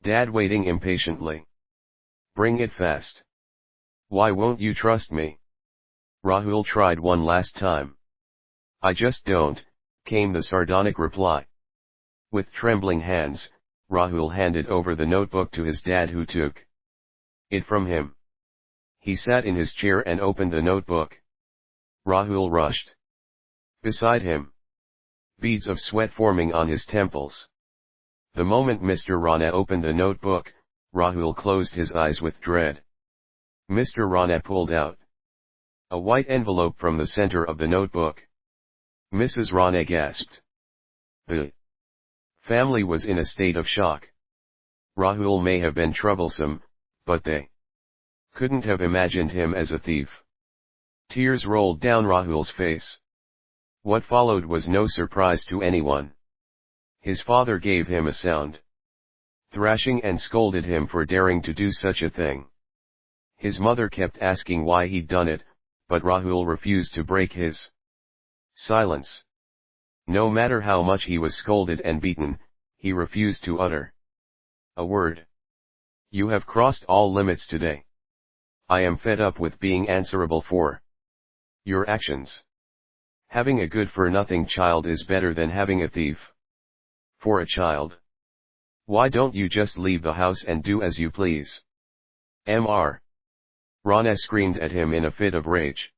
Dad waiting impatiently. Bring it fast. Why won't you trust me? Rahul tried one last time. I just don't, came the sardonic reply. With trembling hands, Rahul handed over the notebook to his dad, who took it from him. He sat in his chair and opened the notebook. Rahul rushed beside him, beads of sweat forming on his temples. The moment Mr. Rana opened the notebook, Rahul closed his eyes with dread. Mr. Rana pulled out a white envelope from the center of the notebook. Mrs. Rana gasped. The family was in a state of shock. Rahul may have been troublesome, but they couldn't have imagined him as a thief. Tears rolled down Rahul's face. What followed was no surprise to anyone. His father gave him a sound thrashing and scolded him for daring to do such a thing. His mother kept asking why he'd done it, but Rahul refused to break his silence. No matter how much he was scolded and beaten, he refused to utter a word. You have crossed all limits today. I am fed up with being answerable for your actions. Having a good-for-nothing child is better than having a thief. For a child. Why don't you just leave the house and do as you please? Mr. Rana screamed at him in a fit of rage.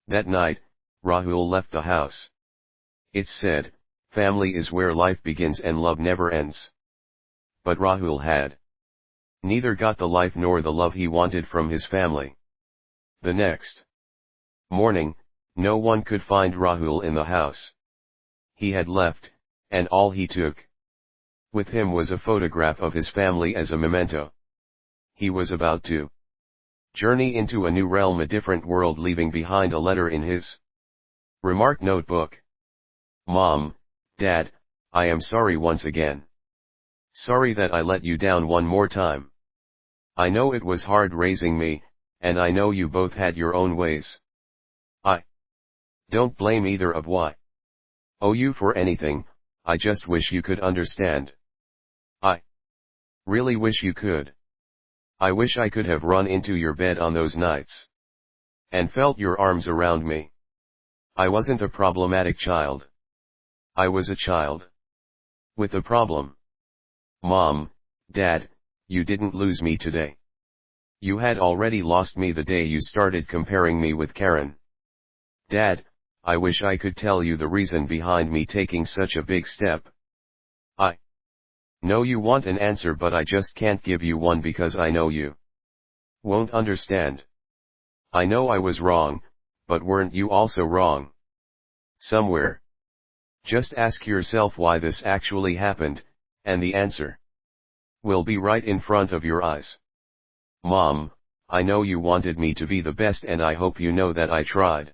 That night, Rahul left the house. It's said, family is where life begins and love never ends. But Rahul had neither got the life nor the love he wanted from his family. The next morning, no one could find Rahul in the house. He had left, and all he took with him was a photograph of his family as a memento. He was about to journey into a new realm, a different world, leaving behind a letter in his remark notebook. Mom, Dad, I am sorry once again. Sorry that I let you down one more time. I know it was hard raising me, and I know you both had your own ways. I don't blame either of you for anything. I just wish you could understand. I really wish you could. I wish I could have run into your bed on those nights and felt your arms around me. I wasn't a problematic child. I was a child with a problem. Mom, Dad, you didn't lose me today. You had already lost me the day you started comparing me with Karen. Dad, I wish I could tell you the reason behind me taking such a big step. I know you want an answer, but I just can't give you one because I know you won't understand. I know I was wrong, but weren't you also wrong? Somewhere. Just ask yourself why this actually happened, and the answer will be right in front of your eyes. Mom, I know you wanted me to be the best, and I hope you know that I tried.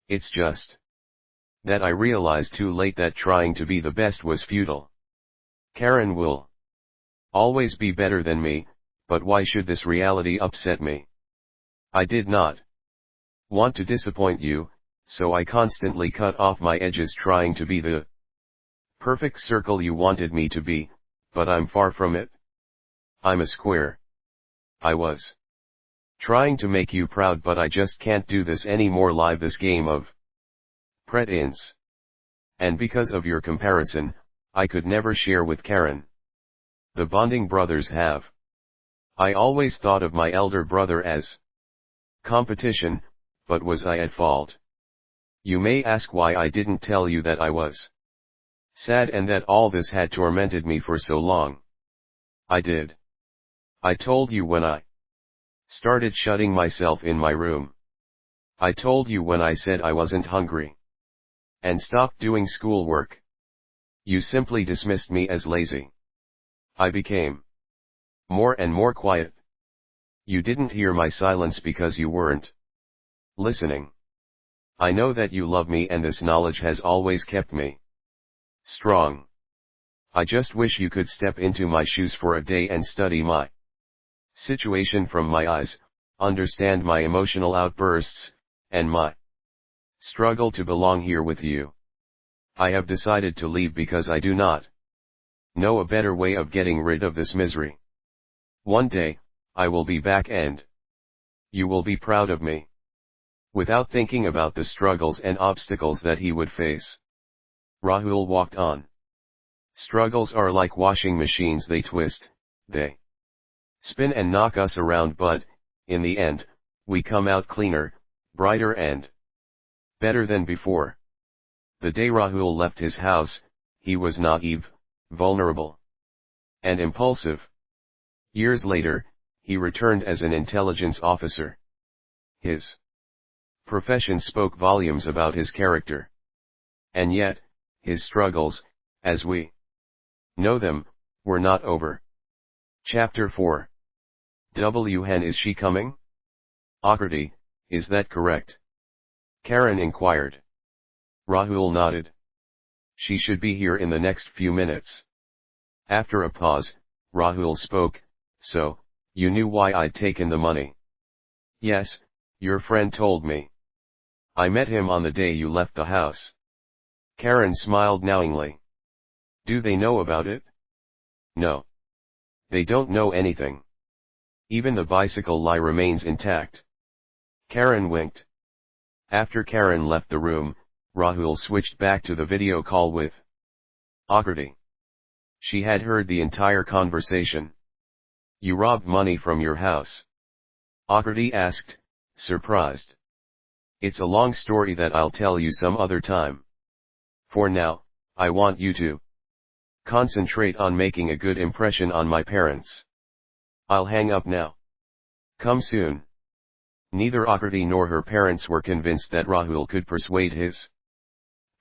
It's just that I realized too late that trying to be the best was futile. Karen will always be better than me, but why should this reality upset me? I did not want to disappoint you, so I constantly cut off my edges trying to be the perfect circle you wanted me to be, but I'm far from it. I'm a square. I was trying to make you proud, but I just can't do this anymore. Live this game of pretense. And because of your comparison, I could never share with Karen the bonding brothers have. I always thought of my elder brother as competition, but was I at fault? You may ask why I didn't tell you that I was sad and that all this had tormented me for so long. I did. I told you when I started shutting myself in my room. I told you when I said I wasn't hungry and stopped doing schoolwork. You simply dismissed me as lazy. I became more and more quiet. You didn't hear my silence because you weren't listening. I know that you love me, and this knowledge has always kept me strong. I just wish you could step into my shoes for a day and study my situation from my eyes, understand my emotional outbursts, and my struggle to belong here with you. I have decided to leave because I do not Know a better way of getting rid of this misery. One day, I will be back and you will be proud of me. Without thinking about the struggles and obstacles that he would face, Rahul walked on. Struggles are like washing machines, they twist, they spin and knock us around, but, in the end, we come out cleaner, brighter and better than before. The day Rahul left his house, he was naive, vulnerable, and impulsive. Years later, he returned as an intelligence officer. His profession spoke volumes about his character. And yet, his struggles, as we know them, were not over. Chapter 4. When is she coming? Akriti, is that correct? Karen inquired. Rahul nodded. She should be here in the next few minutes. After a pause, Rahul spoke, so, you knew why I'd taken the money? Yes, your friend told me. I met him on the day you left the house. Karen smiled knowingly. Do they know about it? No. They don't know anything. Even the bicycle lie remains intact. Karen winked. After Karen left the room, Rahul switched back to the video call with Akriti. She had heard the entire conversation. You robbed money from your house? Akriti asked, surprised. It's a long story that I'll tell you some other time. For now, I want you to concentrate on making a good impression on my parents. I'll hang up now. Come soon. Neither Akriti nor her parents were convinced that Rahul could persuade his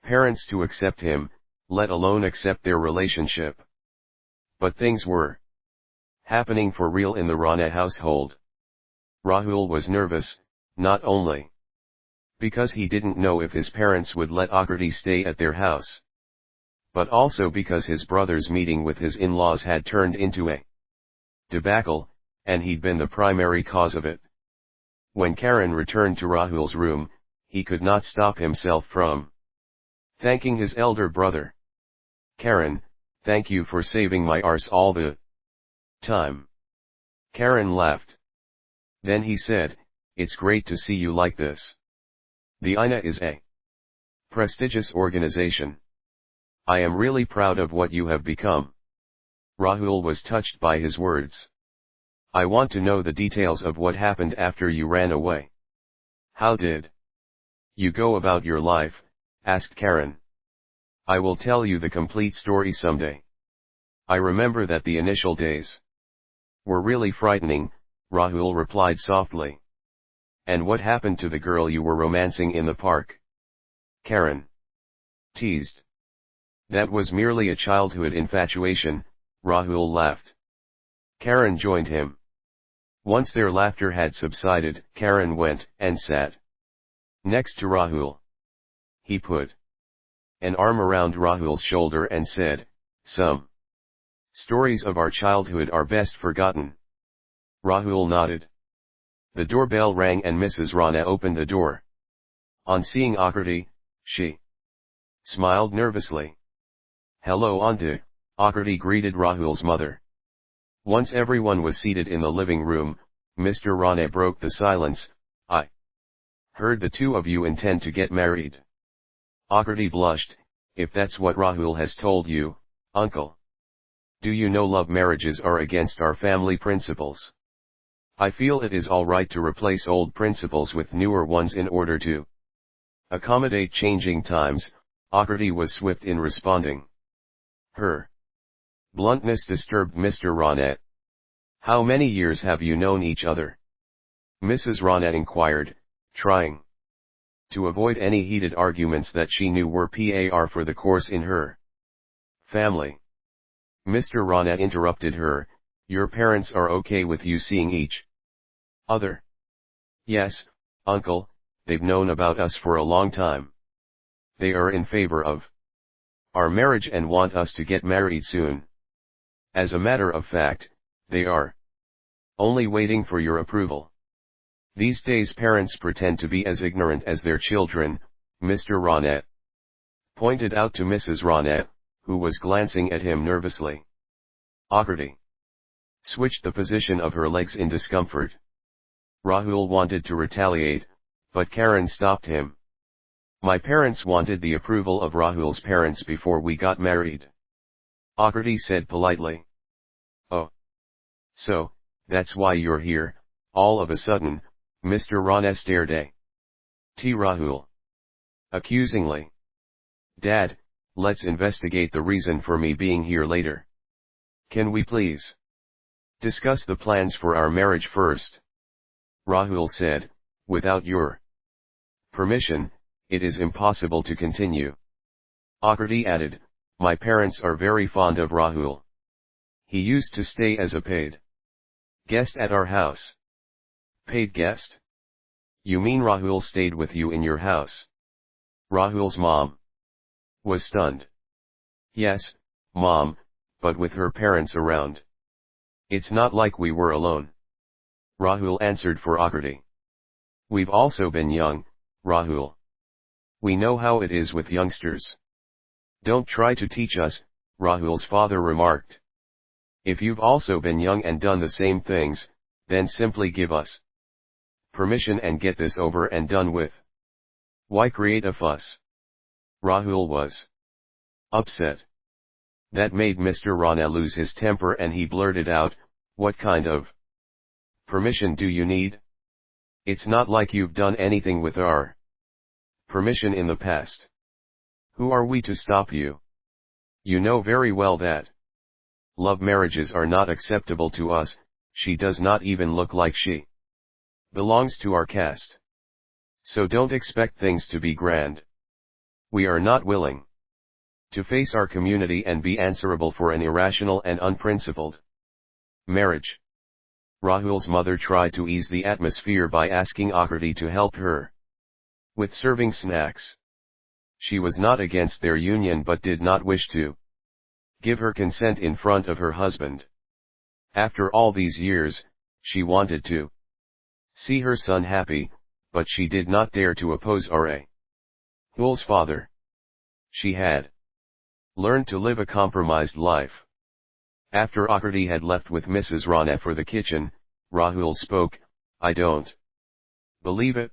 parents to accept him, let alone accept their relationship. But things were happening for real in the Rana household. Rahul was nervous, not only because he didn't know if his parents would let Akriti stay at their house, but also because his brother's meeting with his in-laws had turned into a debacle, and he'd been the primary cause of it. When Karen returned to Rahul's room, he could not stop himself from thanking his elder brother. Karen, thank you for saving my arse all the time. Karen laughed. Then he said, it's great to see you like this. The INA is a prestigious organization. I am really proud of what you have become. Rahul was touched by his words. I want to know the details of what happened after you ran away. How did you go about your life? Asked Karen. I will tell you the complete story someday. I remember that the initial days were really frightening, Rahul replied softly. And what happened to the girl you were romancing in the park? Karen teased. That was merely a childhood infatuation, Rahul laughed. Karen joined him. Once their laughter had subsided, Karen went and sat next to Rahul. He put an arm around Rahul's shoulder and said, some stories of our childhood are best forgotten. Rahul nodded. The doorbell rang and Mrs. Rana opened the door. On seeing Akriti, she smiled nervously. Hello Auntie, Akriti greeted Rahul's mother. Once everyone was seated in the living room, Mr. Rana broke the silence. I heard the two of you intend to get married. Akriti blushed. If that's what Rahul has told you, uncle. Do you know love marriages are against our family principles? I feel it is all right to replace old principles with newer ones in order to accommodate changing times. Akriti was swift in responding. Her bluntness disturbed Mr. Rana. How many years have you known each other? Mrs. Rana inquired, trying to avoid any heated arguments that she knew were par for the course in her family. Mr. Rana interrupted her, your parents are okay with you seeing each other? Yes, uncle, they've known about us for a long time. They are in favor of our marriage and want us to get married soon. As a matter of fact, they are only waiting for your approval. These days parents pretend to be as ignorant as their children, Mr. Rana pointed out to Mrs. Rana, who was glancing at him nervously. Akriti switched the position of her legs in discomfort. Rahul wanted to retaliate, but Karen stopped him. My parents wanted the approval of Rahul's parents before we got married. Akriti said politely. Oh. So, that's why you're here, all of a sudden, Mr. Rana stared at Rahul accusingly. Dad, let's investigate the reason for me being here later. Can we please discuss the plans for our marriage first? Rahul said, without your permission, it is impossible to continue. Akriti added, my parents are very fond of Rahul. He used to stay as a paid guest at our house. Paid guest? You mean Rahul stayed with you in your house? Rahul's mom was stunned. Yes, Mom, but with her parents around. It's not like we were alone. Rahul answered for Akriti. We've also been young, Rahul. We know how it is with youngsters. Don't try to teach us, Rahul's father remarked. If you've also been young and done the same things, then simply give us permission and get this over and done with. Why create a fuss? Rahul was upset. That made Mr. Rana lose his temper and he blurted out, what kind of permission do you need? It's not like you've done anything with our permission in the past. Who are we to stop you? You know very well that love marriages are not acceptable to us. She does not even look like she belongs to our caste. So don't expect things to be grand. We are not willing to face our community and be answerable for an irrational and unprincipled marriage. Rahul's mother tried to ease the atmosphere by asking Akriti to help her with serving snacks. She was not against their union but did not wish to give her consent in front of her husband. After all these years, she wanted to see her son happy, but she did not dare to oppose Rahul's father. She had learned to live a compromised life. After Akriti had left with Mrs. Rana for the kitchen, Rahul spoke, I don't believe it.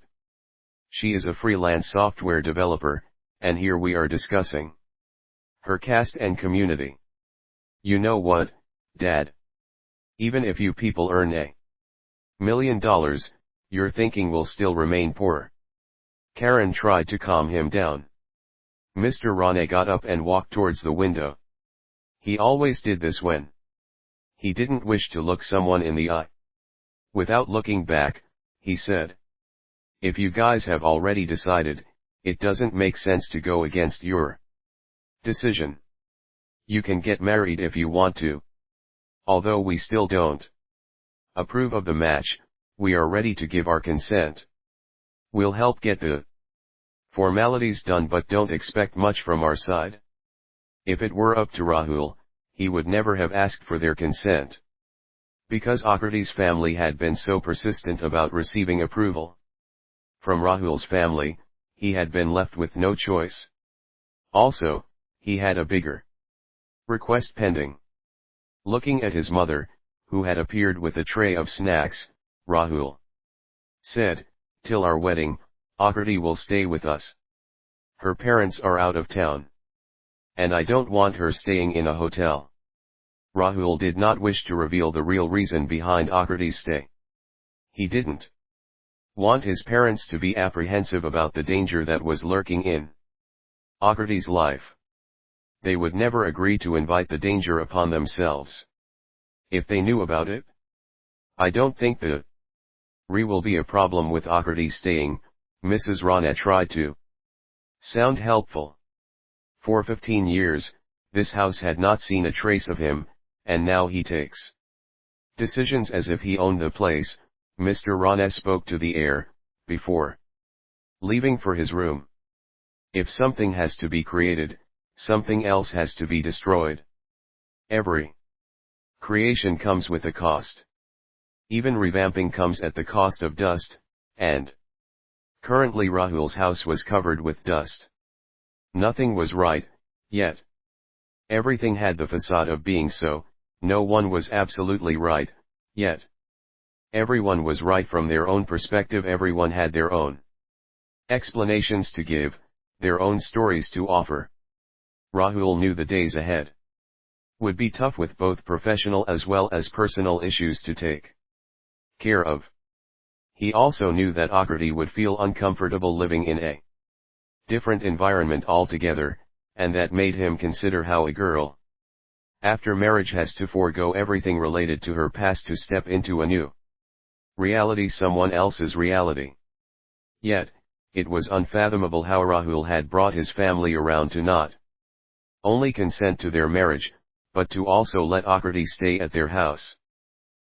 She is a freelance software developer, and here we are discussing her caste and community. You know what, Dad? Even if you people earn $1 million, your thinking will still remain poor. Karen tried to calm him down. Mr. Rana got up and walked towards the window. He always did this when he didn't wish to look someone in the eye. Without looking back, he said, if you guys have already decided, it doesn't make sense to go against your decision. You can get married if you want to. Although we still don't approve of the match, we are ready to give our consent. We'll help get the formalities done but don't expect much from our side. If it were up to Rahul, he would never have asked for their consent. Because Akriti's family had been so persistent about receiving approval from Rahul's family, he had been left with no choice. Also, he had a bigger request pending. Looking at his mother, who had appeared with a tray of snacks, Rahul said, till our wedding, Akriti will stay with us. Her parents are out of town. And I don't want her staying in a hotel. Rahul did not wish to reveal the real reason behind Akriti's stay. He didn't want his parents to be apprehensive about the danger that was lurking in Akriti's life. They would never agree to invite the danger upon themselves. If they knew about it, I don't think the will be a problem with Akriti staying. Mrs. Rana tried to sound helpful. For 15 years, this house had not seen a trace of him, and now he takes decisions as if he owned the place. Mr. Rana spoke to the air, before leaving for his room. If something has to be created, something else has to be destroyed. Every creation comes with a cost. Even revamping comes at the cost of dust, and currently Rahul's house was covered with dust. Nothing was right, yet. Everything had the facade of being so, no one was absolutely right, yet everyone was right from their own perspective. Everyone had their own explanations to give, their own stories to offer. Rahul knew the days ahead would be tough, with both professional as well as personal issues to take care of. He also knew that Akriti would feel uncomfortable living in a different environment altogether, and that made him consider how a girl after marriage has to forego everything related to her past to step into a new reality, someone else's reality. Yet, it was unfathomable how Rahul had brought his family around to not only consent to their marriage, but to also let Akriti stay at their house.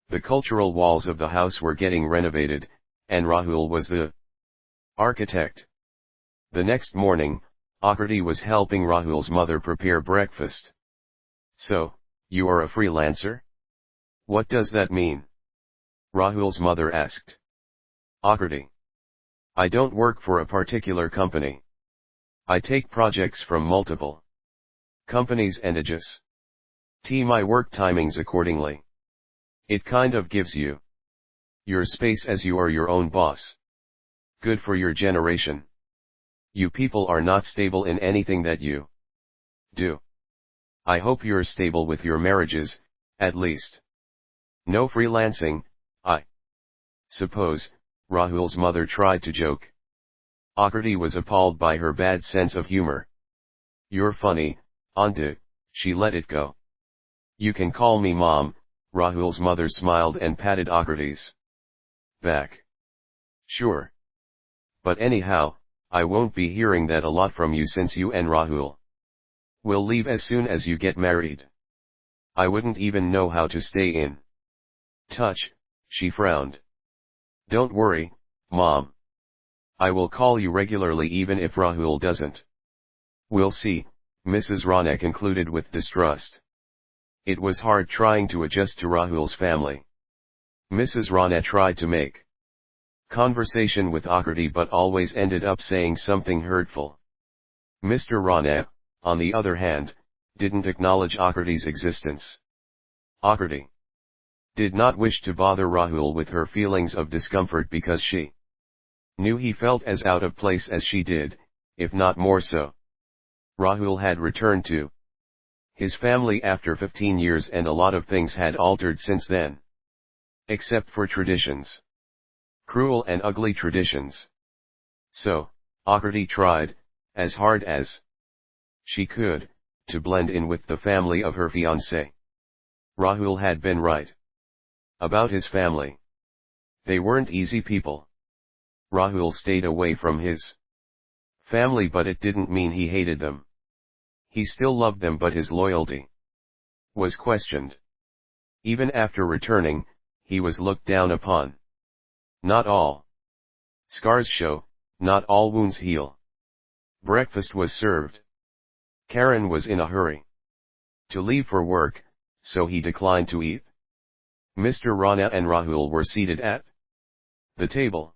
The cultural walls of the house were getting renovated, and Rahul was the architect. The next morning, Akriti was helping Rahul's mother prepare breakfast. "So, you are a freelancer? What does that mean?" Rahul's mother asked. "Akriti, I don't work for a particular company. I take projects from multiple companies and adjust my work timings accordingly. It kind of gives you your space, as you are your own boss. Good for your generation. You people are not stable in anything that you do. I hope you're stable with your marriages, at least. No freelancing, I suppose," Rahul's mother tried to joke. Akriti was appalled by her bad sense of humor. "You're funny, Auntie," she let it go. "You can call me Mom," Rahul's mother smiled and patted Akriti's back. "Sure. But anyhow, I won't be hearing that a lot from you, since you and Rahul will leave as soon as you get married. I wouldn't even know how to stay in touch," she frowned. "Don't worry, Mom. I will call you regularly even if Rahul doesn't." "We'll see," Mrs. Rana concluded with distrust. It was hard trying to adjust to Rahul's family. Mrs. Rana tried to make conversation with Akriti but always ended up saying something hurtful. Mr. Rana, on the other hand, didn't acknowledge Akriti's existence. Akriti did not wish to bother Rahul with her feelings of discomfort because she knew he felt as out of place as she did, if not more so. Rahul had returned to his family after 15 years, and a lot of things had altered since then. Except for traditions. Cruel and ugly traditions. So, Akriti tried, as hard as she could, to blend in with the family of her fiancé. Rahul had been right about his family. They weren't easy people. Rahul stayed away from his family, but it didn't mean he hated them. He still loved them, but his loyalty was questioned. Even after returning, he was looked down upon. Not all scars show, not all wounds heal. Breakfast was served. Karan was in a hurry to leave for work, so he declined to eat. Mr. Rana and Rahul were seated at the table.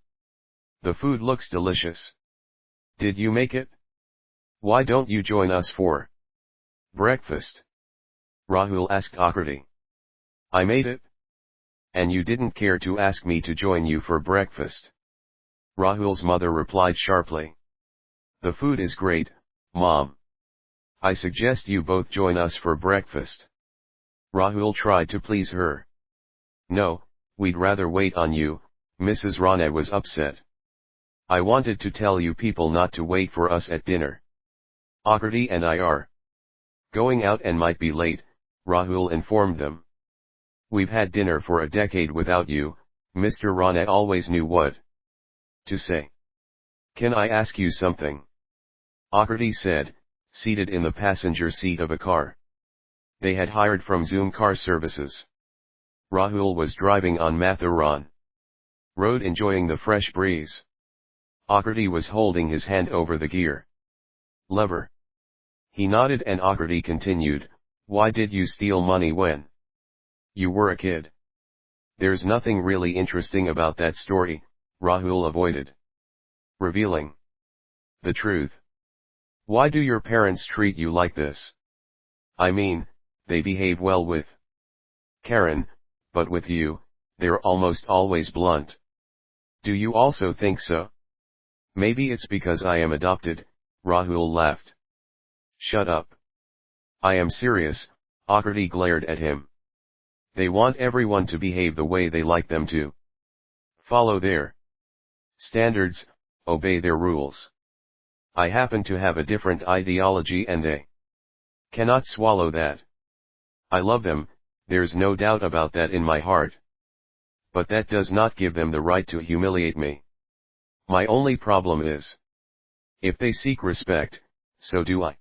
"The food looks delicious. Did you make it? Why don't you join us for breakfast?" Rahul asked Akriti. "I made it. And you didn't care to ask me to join you for breakfast?" Rahul's mother replied sharply. "The food is great, Mom. I suggest you both join us for breakfast." Rahul tried to please her. "No, we'd rather wait on you," Mrs. Rana was upset. "I wanted to tell you people not to wait for us at dinner. Akriti and I are going out and might be late," Rahul informed them. "We've had dinner for a decade without you," Mr. Rana always knew what to say. "Can I ask you something?" Akriti said, seated in the passenger seat of a car they had hired from Zoom Car Services. Rahul was driving on Mathuran road, enjoying the fresh breeze. Akriti was holding his hand over the gear lever. He nodded and Akriti continued, "Why did you steal money when you were a kid?" "There's nothing really interesting about that story," Rahul avoided revealing the truth. "Why do your parents treat you like this?" I mean, they behave well with Karen, but with you, they're almost always blunt. Do you also think so? Maybe it's because I am adopted, Rahul laughed. Shut up. I am serious, Akriti glared at him. They want everyone to behave the way they like them to. Follow their standards, obey their rules. I happen to have a different ideology and they cannot swallow that. I love them, there's no doubt about that in my heart. But that does not give them the right to humiliate me. My only problem is, if they seek respect, so do I.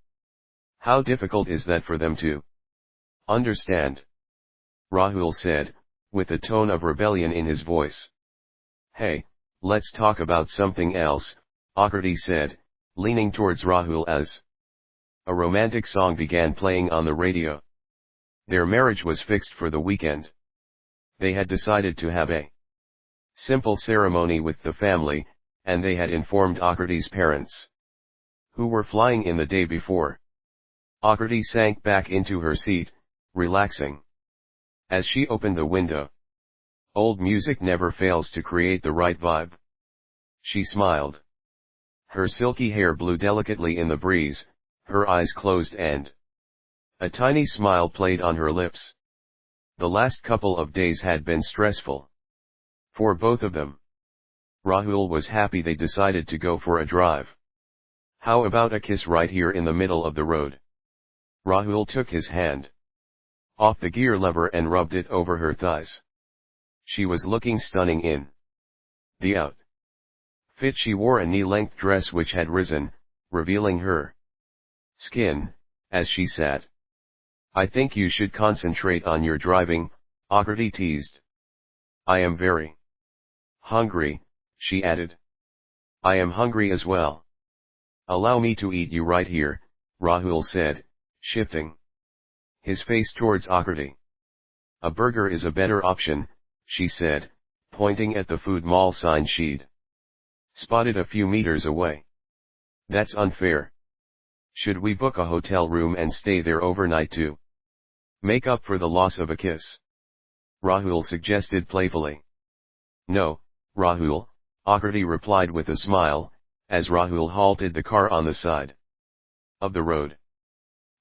How difficult is that for them to understand? Rahul said, with a tone of rebellion in his voice. Hey, let's talk about something else, Akriti said, leaning towards Rahul as a romantic song began playing on the radio. Their marriage was fixed for the weekend. They had decided to have a simple ceremony with the family, and they had informed Akriti's parents, who were flying in the day before. Akriti sank back into her seat, relaxing. As she opened the window, old music never fails to create the right vibe. She smiled. Her silky hair blew delicately in the breeze, her eyes closed and a tiny smile played on her lips. The last couple of days had been stressful for both of them. Rahul was happy they decided to go for a drive. How about a kiss right here in the middle of the road? Rahul took his hand off the gear lever and rubbed it over her thighs. She was looking stunning in the outfit she wore, a knee-length dress which had risen, revealing her skin, as she sat. I think you should concentrate on your driving, Akriti teased. I am very hungry, she added. I am hungry as well. Allow me to eat you right here, Rahul said, shifting his face towards Akriti. A burger is a better option, she said, pointing at the food mall sign she'd spotted a few meters away. That's unfair. Should we book a hotel room and stay there overnight to make up for the loss of a kiss? Rahul suggested playfully. No, Rahul, Akriti replied with a smile, as Rahul halted the car on the side of the road.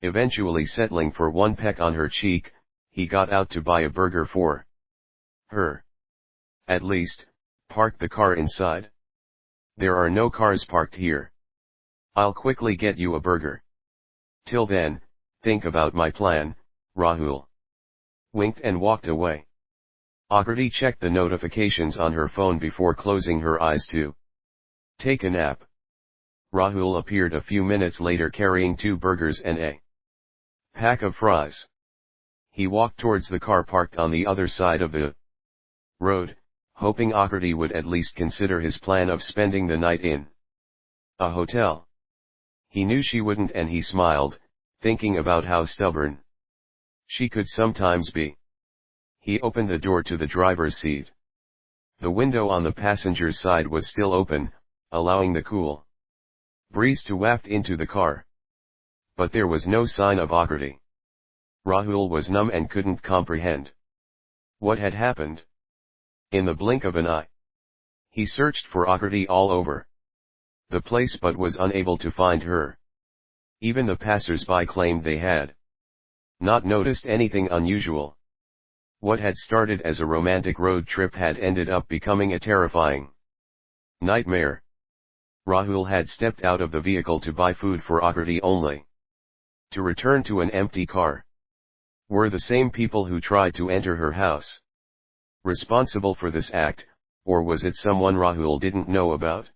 Eventually settling for one peck on her cheek, he got out to buy a burger for her. At least, park the car inside. There are no cars parked here. I'll quickly get you a burger. Till then, think about my plan, Rahul winked and walked away. Akriti checked the notifications on her phone before closing her eyes to take a nap. Rahul appeared a few minutes later carrying 2 burgers and a pack of fries. He walked towards the car parked on the other side of the road, hoping Akriti would at least consider his plan of spending the night in a hotel. He knew she wouldn't, and he smiled, thinking about how stubborn she could sometimes be. He opened the door to the driver's seat. The window on the passenger's side was still open, allowing the cool breeze to waft into the car. But there was no sign of Akriti. Rahul was numb and couldn't comprehend what had happened. In the blink of an eye, he searched for Akriti all over the place but was unable to find her. Even the passers-by claimed they had not noticed anything unusual. What had started as a romantic road trip had ended up becoming a terrifying nightmare. Rahul had stepped out of the vehicle to buy food for Akriti only to return to an empty car. Were the same people who tried to enter her house responsible for this act, or was it someone Rahul didn't know about?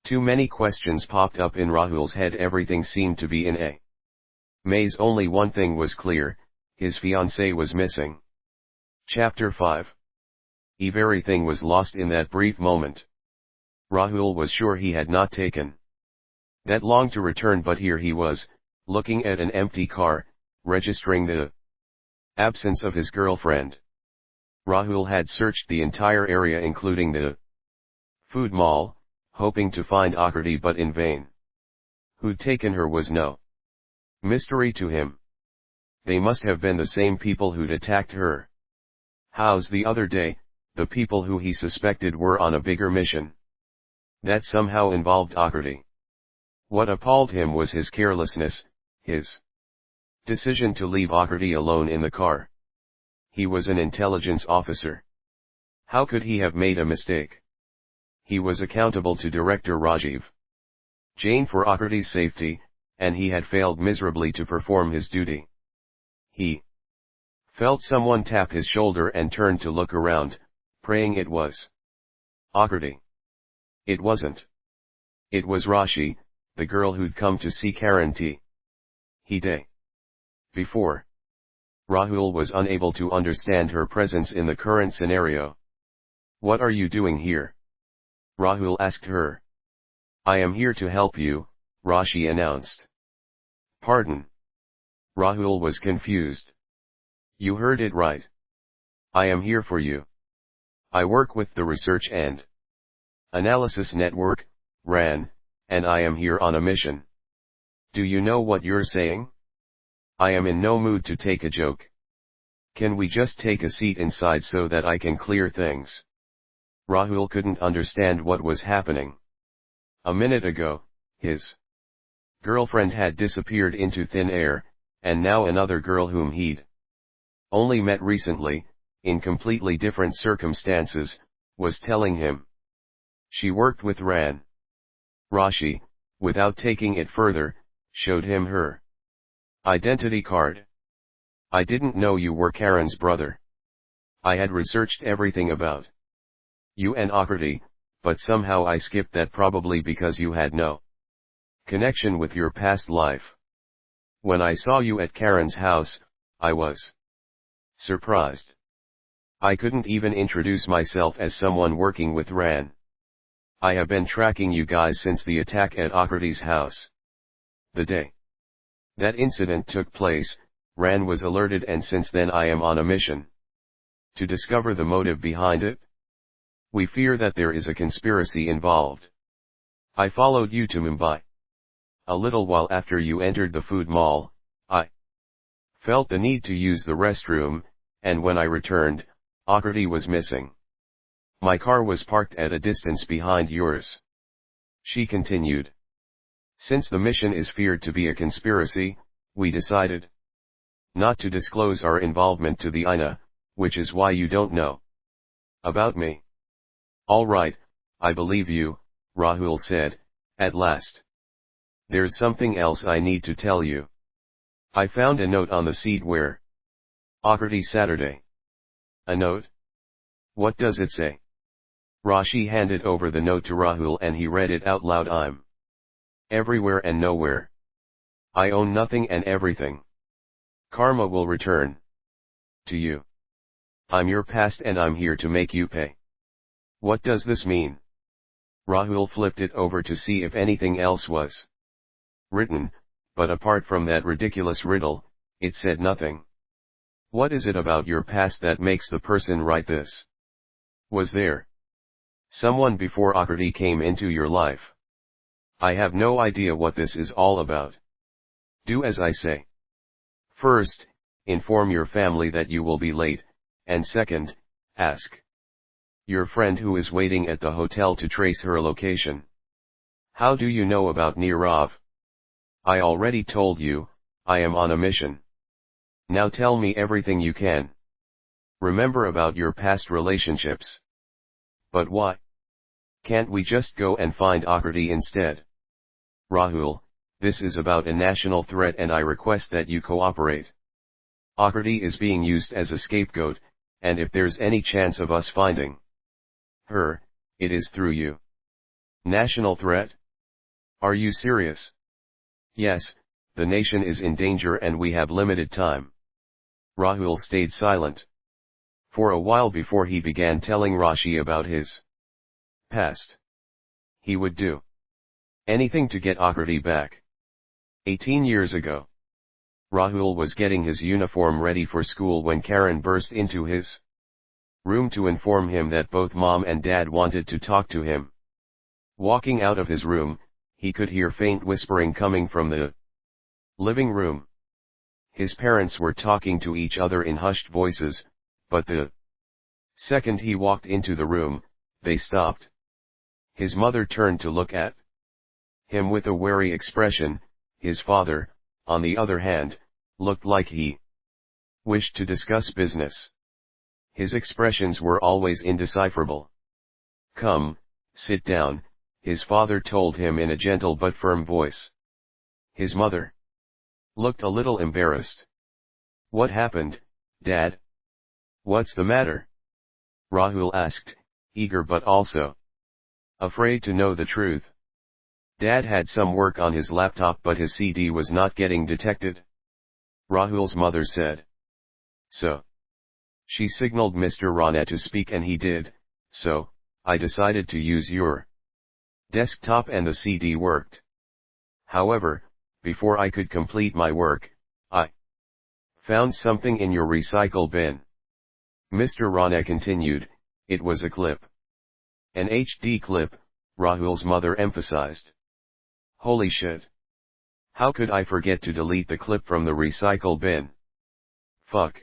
Too many questions popped up in Rahul's head. Everything seemed to be in a maze. Only one thing was clear: his fiancée was missing. Chapter 5. Everything was lost in that brief moment. Rahul was sure he had not taken that long to return, but here he was, looking at an empty car, registering the absence of his girlfriend. Rahul had searched the entire area including the food mall, hoping to find Akriti, but in vain. Who'd taken her was no mystery to him. They must have been the same people who'd attacked her. How's the other day, the people who he suspected were on a bigger mission. That somehow involved Akriti. What appalled him was his carelessness, his decision to leave Akriti alone in the car. He was an intelligence officer. How could he have made a mistake? He was accountable to Director Rajiv Jain for Akriti's safety, and he had failed miserably to perform his duty. He felt someone tap his shoulder and turned to look around, praying it was Akriti. It wasn't. It was Rashi, the girl who'd come to see Karan he day before. Rahul was unable to understand her presence in the current scenario. What are you doing here? Rahul asked her. I am here to help you, Rashi announced. Pardon? Rahul was confused. You heard it right. I am here for you. I work with the Research and Analysis Network, RAN, and I am here on a mission. Do you know what you're saying? I am in no mood to take a joke. Can we just take a seat inside so that I can clear things? Rahul couldn't understand what was happening. A minute ago, his girlfriend had disappeared into thin air, and now another girl whom he'd only met recently, in completely different circumstances, was telling him she worked with Ran. Rashi, without taking it further, showed him her identity card. I didn't know you were Karan's brother. I had researched everything about you and Akriti, but somehow I skipped that, probably because you had no connection with your past life. When I saw you at Karan's house, I was surprised. I couldn't even introduce myself as someone working with Ran. I have been tracking you guys since the attack at Akriti's house. The day that incident took place, Ran was alerted, and since then I am on a mission to discover the motive behind it. We fear that there is a conspiracy involved. I followed you to Mumbai. A little while after you entered the food mall, I felt the need to use the restroom, and when I returned, Akriti was missing. My car was parked at a distance behind yours. She continued. Since the mission is feared to be a conspiracy, we decided not to disclose our involvement to the INA, which is why you don't know about me. All right, I believe you, Rahul said, at last. There's something else I need to tell you. I found a note on the seat where Akriti Saturday. A note? What does it say? Rashi handed over the note to Rahul and he read it out loud. I'm everywhere and nowhere. I own nothing and everything. Karma will return to you. I'm your past and I'm here to make you pay. What does this mean? Rahul flipped it over to see if anything else was written, but apart from that ridiculous riddle, it said nothing. What is it about your past that makes the person write this? Was there someone before Akriti came into your life? I have no idea what this is all about. Do as I say. First, inform your family that you will be late, and second, ask your friend who is waiting at the hotel to trace her location. How do you know about Nirav? I already told you, I am on a mission. Now tell me everything you can. Remember about your past relationships. But why can't we just go and find Akriti instead? Rahul, this is about a national threat and I request that you cooperate. Akriti is being used as a scapegoat, and if there's any chance of us finding her, it is through you. National threat? Are you serious? Yes, the nation is in danger and we have limited time. Rahul stayed silent for a while before he began telling Rashi about his past. He would do anything to get Akriti back. 18 years ago, Rahul was getting his uniform ready for school when Karan burst into his room to inform him that both mom and dad wanted to talk to him. Walking out of his room, he could hear faint whispering coming from the living room. His parents were talking to each other in hushed voices, but the second he walked into the room, they stopped. His mother turned to look at him with a wary expression. His father, on the other hand, looked like he wished to discuss business. His expressions were always indecipherable. "Come, sit down," his father told him in a gentle but firm voice. His mother looked a little embarrassed. "What happened, Dad? What's the matter?" Rahul asked, eager but also afraid to know the truth. Dad had some work on his laptop but his CD was not getting detected. Rahul's mother said. So she signaled Mr. Rana to speak and he did, so I decided to use your desktop and the CD worked. However, before I could complete my work, I found something in your recycle bin. Mr. Rana continued. It was a clip. An HD clip, Rahul's mother emphasized. Holy shit. How could I forget to delete the clip from the recycle bin? Fuck.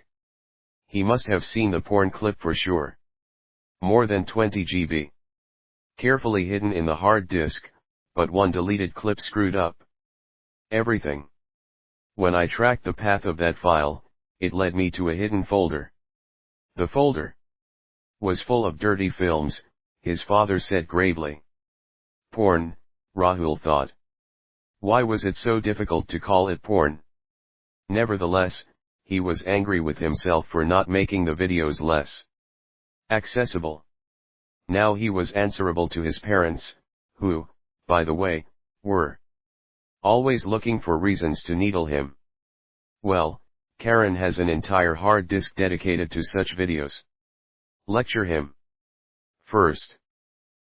He must have seen the porn clip for sure. More than 20 GB. Carefully hidden in the hard disk, but one deleted clip screwed up everything. When I tracked the path of that file, it led me to a hidden folder. The folder was full of dirty films, his father said gravely. Porn, Rahul thought. Why was it so difficult to call it porn? Nevertheless, he was angry with himself for not making the videos less accessible. Now he was answerable to his parents, who, by the way, were always looking for reasons to needle him. Well, Karen has an entire hard disk dedicated to such videos. Lecture him. First.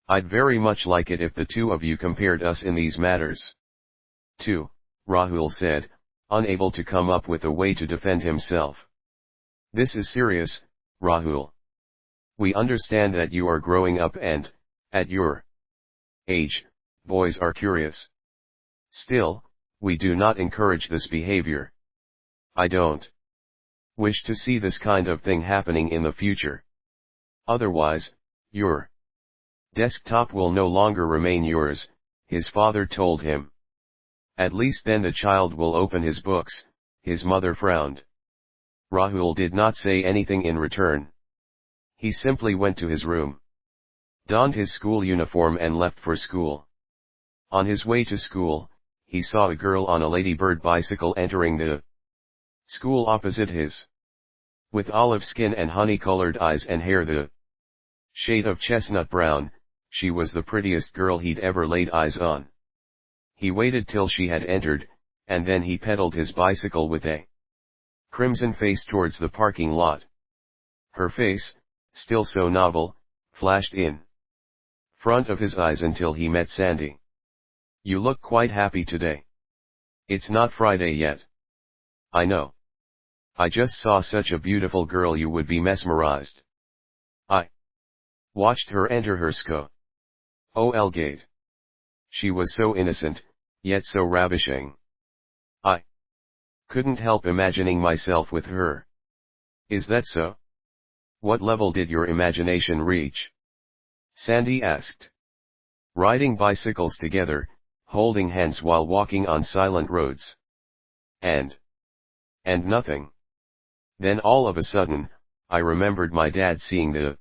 I'd very much like it if the two of you compared us in these matters. 2. Rahul said, unable to come up with a way to defend himself. This is serious, Rahul. We understand that you are growing up and, at your age, boys are curious. Still, we do not encourage this behavior. I don't wish to see this kind of thing happening in the future. Otherwise, your desktop will no longer remain yours, his father told him. At least then the child will open his books, his mother frowned. Rahul did not say anything in return. He simply went to his room, donned his school uniform and left for school. On his way to school, he saw a girl on a ladybird bicycle entering the school opposite his. With olive skin and honey-colored eyes and hair the shade of chestnut brown, she was the prettiest girl he'd ever laid eyes on. He waited till she had entered, and then he pedaled his bicycle with a crimson face towards the parking lot. Her face, still so novel, flashed in front of his eyes until he met Sandy. You look quite happy today. It's not Friday yet. I know. I just saw such a beautiful girl you would be mesmerized. I watched her enter her OL gate. She was so innocent, yet so ravishing. I couldn't help imagining myself with her. Is that so? What level did your imagination reach? Sandy asked. Riding bicycles together, holding hands while walking on silent roads. And nothing. Then all of a sudden, I remembered my dad seeing the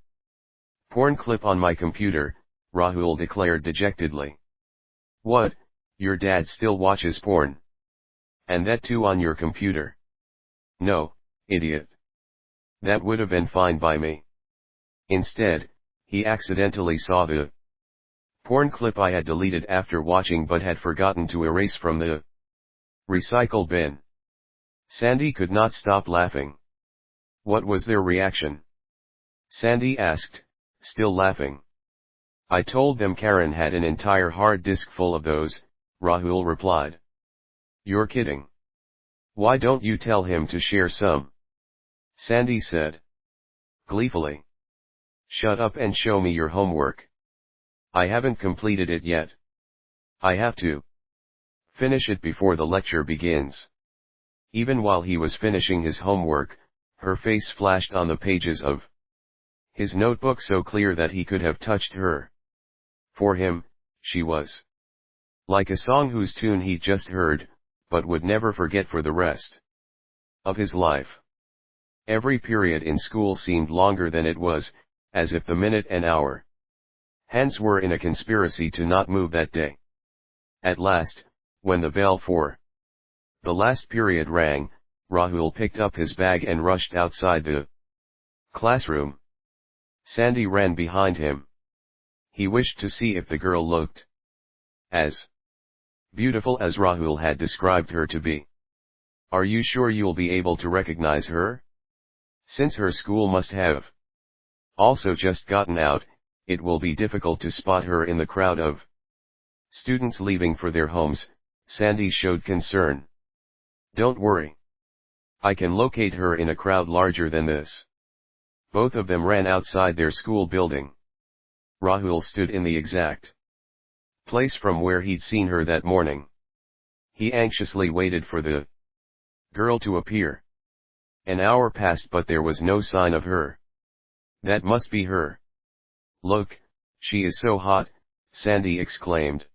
porn clip on my computer, Rahul declared dejectedly. What, your dad still watches porn? And that too on your computer? No, idiot. That would have been fine by me. Instead, he accidentally saw the porn clip I had deleted after watching but had forgotten to erase from the recycle bin. Sandy could not stop laughing. What was their reaction? Sandy asked, still laughing. I told them Karen had an entire hard disk full of those, Rahul replied. You're kidding. Why don't you tell him to share some? Sandy said gleefully. Shut up and show me your homework. I haven't completed it yet. I have to finish it before the lecture begins. Even while he was finishing his homework, her face flashed on the pages of his notebook so clear that he could have touched her. For him, she was like a song whose tune he'd just heard, but would never forget for the rest of his life. Every period in school seemed longer than it was, as if the minute and hour hands were in a conspiracy to not move that day. At last, when the bell for the last period rang, Rahul picked up his bag and rushed outside the classroom. Sandy ran behind him. He wished to see if the girl looked as beautiful as Rahul had described her to be. Are you sure you'll be able to recognize her? Since her school must have also just gotten out, it will be difficult to spot her in the crowd of students leaving for their homes. Sandy showed concern. Don't worry. I can locate her in a crowd larger than this. Both of them ran outside their school building. Rahul stood in the exact place from where he'd seen her that morning. He anxiously waited for the girl to appear. An hour passed but there was no sign of her. That must be her. Look, she is so hot, Sandy exclaimed.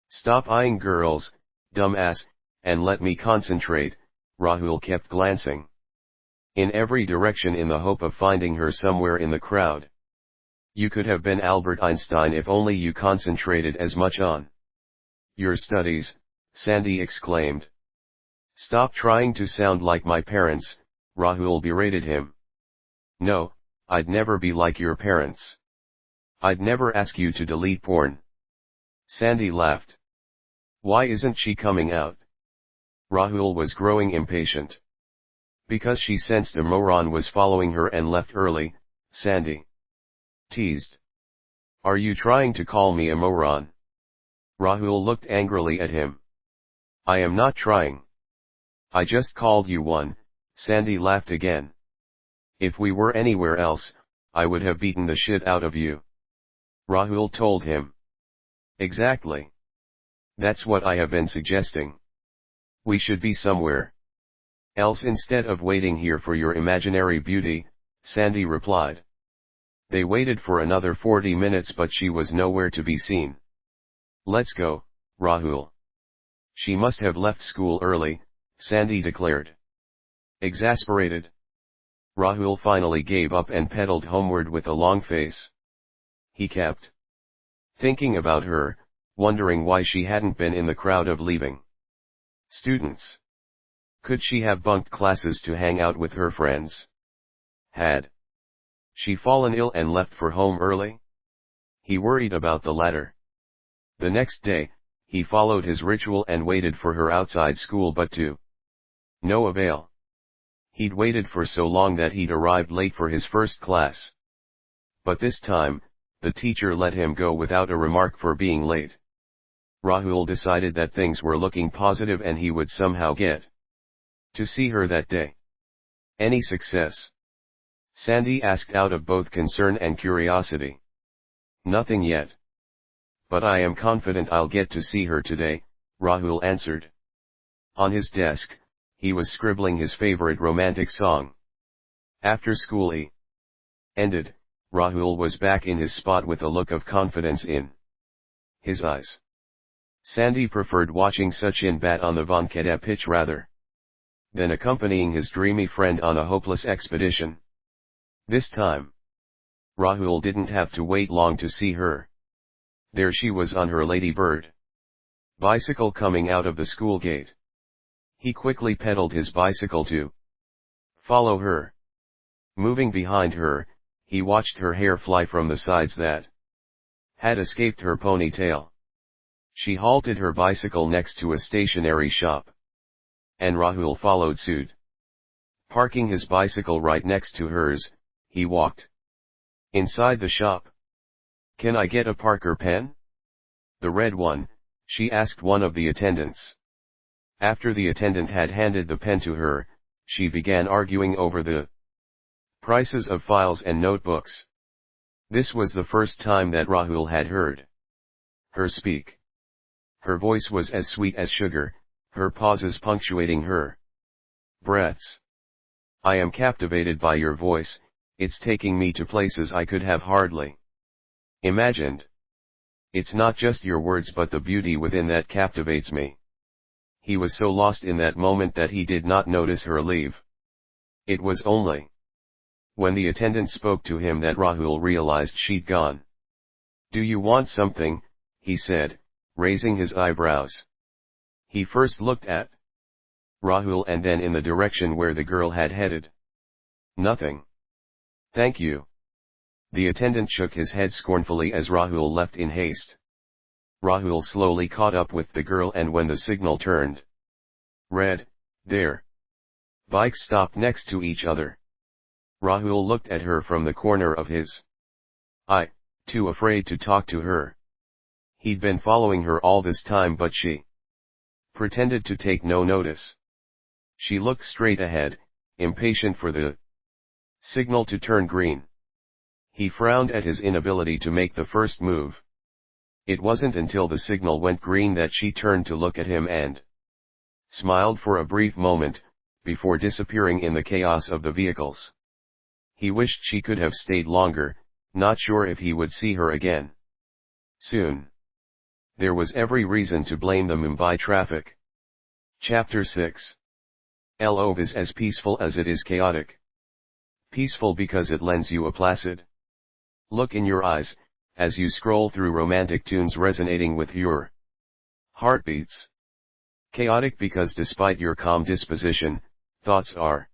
Stop eyeing girls, dumbass, and let me concentrate. Rahul kept glancing in every direction in the hope of finding her somewhere in the crowd. You could have been Albert Einstein if only you concentrated as much on your studies, Sandy exclaimed. Stop trying to sound like my parents, Rahul berated him. No, I'd never be like your parents. I'd never ask you to delete porn. Sandy laughed. Why isn't she coming out? Rahul was growing impatient. Because she sensed a moron was following her and left early, Sandy teased. Are you trying to call me a moron? Rahul looked angrily at him. I am not trying. I just called you one, Sandy laughed again. If we were anywhere else, I would have beaten the shit out of you. Rahul told him. Exactly. That's what I have been suggesting. We should be somewhere else instead of waiting here for your imaginary beauty, Sandy replied. They waited for another 40 minutes but she was nowhere to be seen. Let's go, Rahul. She must have left school early, Sandy declared. Exasperated, Rahul finally gave up and pedaled homeward with a long face. He kept thinking about her, wondering why she hadn't been in the crowd of leaving students. Could she have bunked classes to hang out with her friends? Had she fallen ill and left for home early? He worried about the latter. The next day, he followed his ritual and waited for her outside school but to no avail. He'd waited for so long that he'd arrived late for his first class. But this time, the teacher let him go without a remark for being late. Rahul decided that things were looking positive and he would somehow get to see her that day. Any success? Sandy asked out of both concern and curiosity. Nothing yet. But I am confident I'll get to see her today, Rahul answered. On his desk, he was scribbling his favorite romantic song. After school ended, Rahul was back in his spot with a look of confidence in his eyes. Sandy preferred watching Sachin bat on the Wankhede pitch rather than accompanying his dreamy friend on a hopeless expedition. This time, Rahul didn't have to wait long to see her. There she was on her ladybird bicycle coming out of the school gate. He quickly pedaled his bicycle to follow her. Moving behind her, he watched her hair fly from the sides that had escaped her ponytail. She halted her bicycle next to a stationery shop. And Rahul followed suit. Parking his bicycle right next to hers, he walked inside the shop. Can I get a Parker pen? The red one, she asked one of the attendants. After the attendant had handed the pen to her, she began arguing over the prices of files and notebooks. This was the first time that Rahul had heard her speak. Her voice was as sweet as sugar, her pauses punctuating her breaths. I am captivated by your voice, it's taking me to places I could have hardly imagined. It's not just your words but the beauty within that captivates me. He was so lost in that moment that he did not notice her leave. It was only when the attendant spoke to him that Rahul realized she'd gone. Do you want something? He said, raising his eyebrows. He first looked at Rahul and then in the direction where the girl had headed. Nothing. Thank you. The attendant shook his head scornfully as Rahul left in haste. Rahul slowly caught up with the girl, and when the signal turned red, their bikes stopped next to each other. Rahul looked at her from the corner of his eye, too afraid to talk to her. He'd been following her all this time but she pretended to take no notice. She looked straight ahead, impatient for the signal to turn green. He frowned at his inability to make the first move. It wasn't until the signal went green that she turned to look at him and smiled for a brief moment, before disappearing in the chaos of the vehicles. He wished she could have stayed longer, not sure if he would see her again soon. There was every reason to blame the Mumbai traffic. Chapter 6. Love is as peaceful as it is chaotic. Peaceful because it lends you a placid look in your eyes, as you scroll through romantic tunes resonating with your heartbeats. Chaotic because despite your calm disposition, thoughts are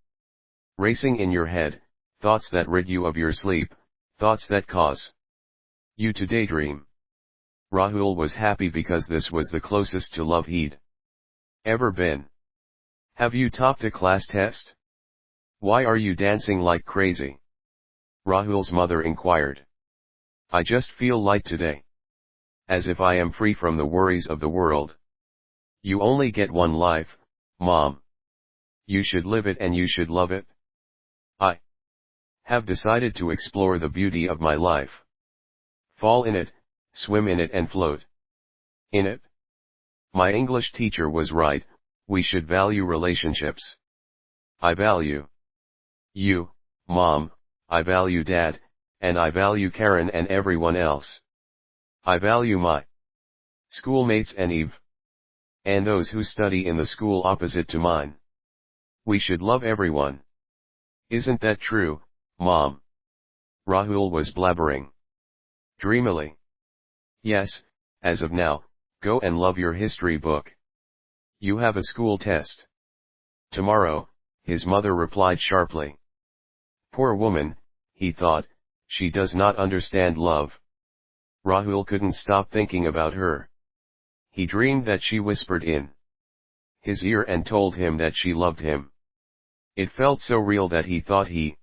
racing in your head, thoughts that rid you of your sleep, thoughts that cause you to daydream. Rahul was happy because this was the closest to love he'd ever been. Have you topped a class test? Why are you dancing like crazy? Rahul's mother inquired. I just feel light today. As if I am free from the worries of the world. You only get one life, Mom. You should live it and you should love it. I have decided to explore the beauty of my life. Fall in it, swim in it and float in it. My English teacher was right, we should value relationships. I value you, Mom, I value Dad, and I value Karen and everyone else. I value my schoolmates and Eve. And those who study in the school opposite to mine. We should love everyone. Isn't that true, Mom? Rahul was blabbering dreamily. Yes, as of now, go and love your history book. You have a school test tomorrow, his mother replied sharply. Poor woman, he thought, she does not understand love. Rahul couldn't stop thinking about her. He dreamed that she whispered in his ear and told him that she loved him. It felt so real that he thought he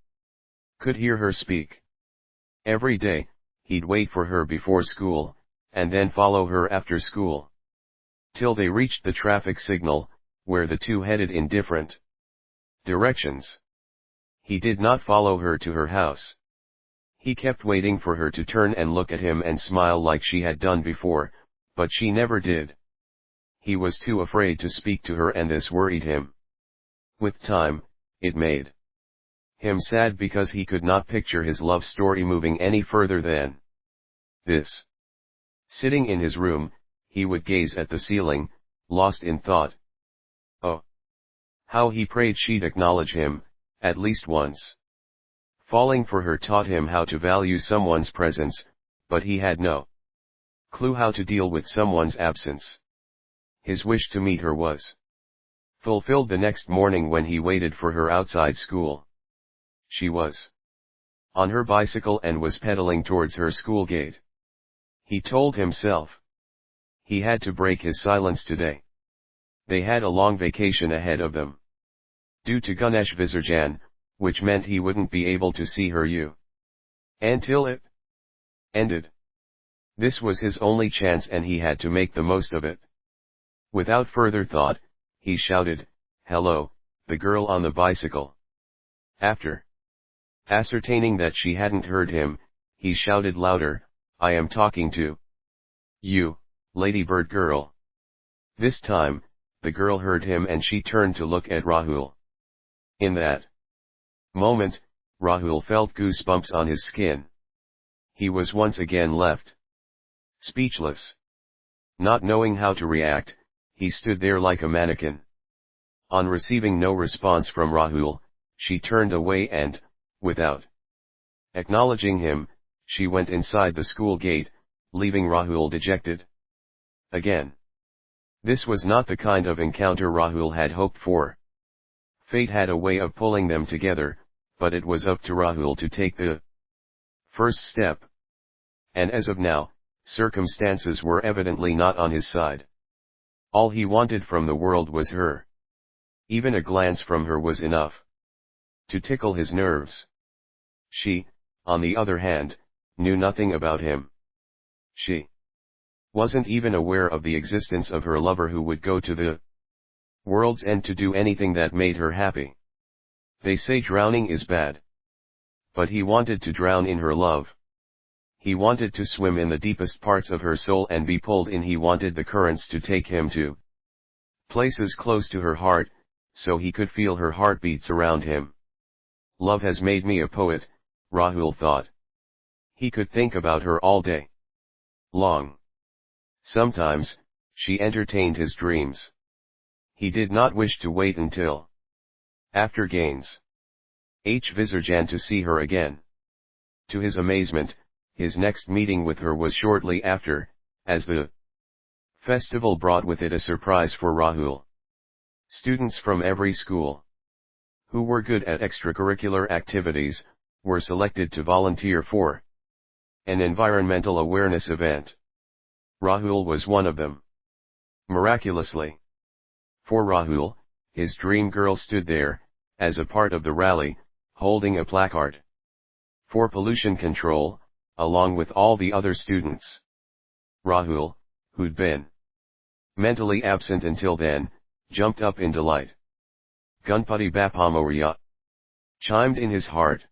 could hear her speak. Every day, he'd wait for her before school, and then follow her after school. Till they reached the traffic signal, where the two headed in different directions. He did not follow her to her house. He kept waiting for her to turn and look at him and smile like she had done before, but she never did. He was too afraid to speak to her and this worried him. With time, it made him sad because he could not picture his love story moving any further than this. Sitting in his room, he would gaze at the ceiling, lost in thought. Oh, how he prayed she'd acknowledge him, at least once. Falling for her taught him how to value someone's presence, but he had no clue how to deal with someone's absence. His wish to meet her was fulfilled the next morning when he waited for her outside school. She was on her bicycle and was pedaling towards her school gate. He told himself he had to break his silence today. They had a long vacation ahead of them. Due to Ganesh Visarjan, which meant he wouldn't be able to see her until it ended. This was his only chance and he had to make the most of it. Without further thought, he shouted, "Hello, the girl on the bicycle." After ascertaining that she hadn't heard him, he shouted louder, "I am talking to you, ladybird girl." This time, the girl heard him and she turned to look at Rahul. In that moment, Rahul felt goosebumps on his skin. He was once again left speechless. Not knowing how to react, he stood there like a mannequin. On receiving no response from Rahul, she turned away and, without acknowledging him, she went inside the school gate, leaving Rahul dejected. Again. This was not the kind of encounter Rahul had hoped for. Fate had a way of pulling them together, but it was up to Rahul to take the first step. And as of now, circumstances were evidently not on his side. All he wanted from the world was her. Even a glance from her was enough to tickle his nerves. She, on the other hand, knew nothing about him. She wasn't even aware of the existence of her lover who would go to the world's end to do anything that made her happy. They say drowning is bad. But he wanted to drown in her love. He wanted to swim in the deepest parts of her soul and be pulled in. He wanted the currents to take him to places close to her heart, so he could feel her heartbeats around him. Love has made me a poet, Rahul thought. He could think about her all day long. Sometimes, she entertained his dreams. He did not wish to wait until after gains Visurjan to see her again. To his amazement, his next meeting with her was shortly after, as the festival brought with it a surprise for Rahul. Students from every school, who were good at extracurricular activities, were selected to volunteer for an environmental awareness event. Rahul was one of them. Miraculously for Rahul, his dream girl stood there, as a part of the rally, holding a placard for pollution control, along with all the other students. Rahul, who'd been mentally absent until then, jumped up in delight. Ganpati Bappa Moria chimed in his heart.